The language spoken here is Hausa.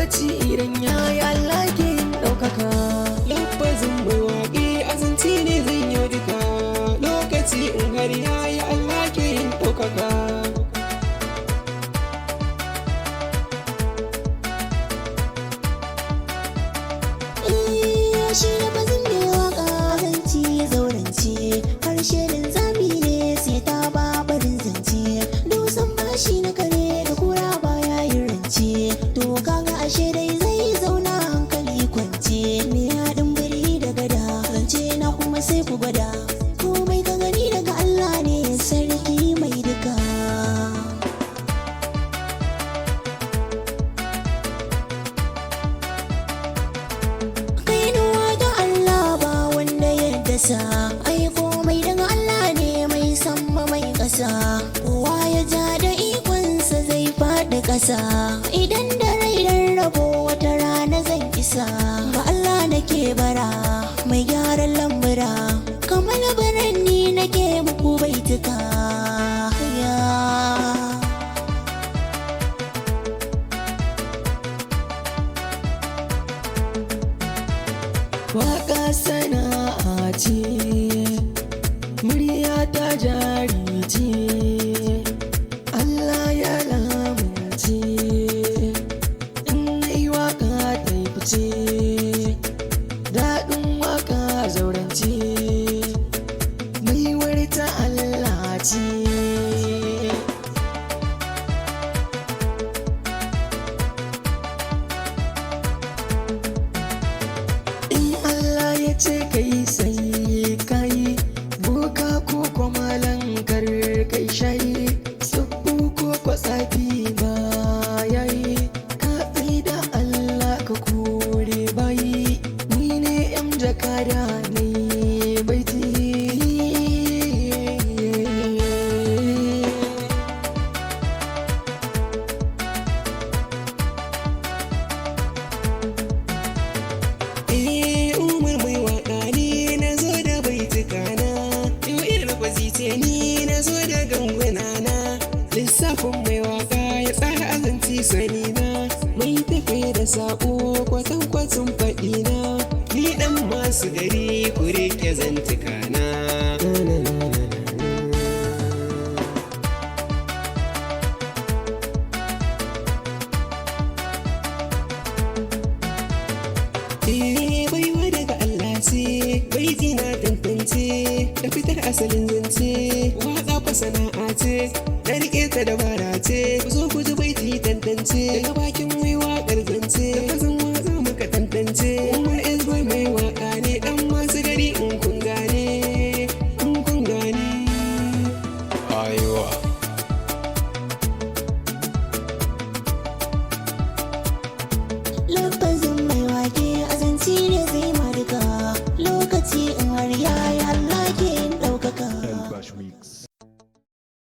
lokaci idan yayi Allah ke yin ɗaukaka. Lafazin mai waƙe azanci ne zan yi duka, lokaci in har yayi Allah ke yin ɗaukaka. Shi lafazin mai waƙa azanci ya zaurance, harshe linzami ne sai ta babarin zance. Dusan bashi na kare da kura baya yin rance, to kaga ashe dai zai zauna hankali kwance. Me haɗin biri da gada, zance na kuma sai ku gwada, komai ka gani daga Allah ne sarki mai duka. Ai komai daga Allah ne mai sama mai ƙasa, kowa ya ja da ikonsa zai faɗi ƙasa. Idan da rai rarrabo wata rana zan isa, ba Allah nake bara mai gyaran lambura, kamar baranni nake muku baituka. Waƙa sana'a ce, murya ta jari ce, Allah ya lamunce, in nayi waƙa ta yi fice, daɗin waƙa zaurance, baiwar ta Allah ce. Ce kai sai kai boka ko kwamalan kar kai shayi, sabbu ko kwatsafi ba yayi, ka da Allah ka kore bayi, ni ne yan jakada ne baiti. Ni na zo da ganguna, lissafin mai waka ya tsara azanci sani na, mai tafe da sako kwatankwacin faɗi na, ni ɗan masu gari ku rike zantuka na. Baiwa daga Allah ce, baiti na tantance da fitar asalin zance, waƙa fa sana'a ce, na riƙe ta dabara ce, ku zo ku ji baiti tantance, daga bakin mai waƙar zance, da kazan waƙa muka tantance. Umar Esboy mai waƙa ne, ɗan masu gari in kun gane, in kun gane. Aiwa. Lafazin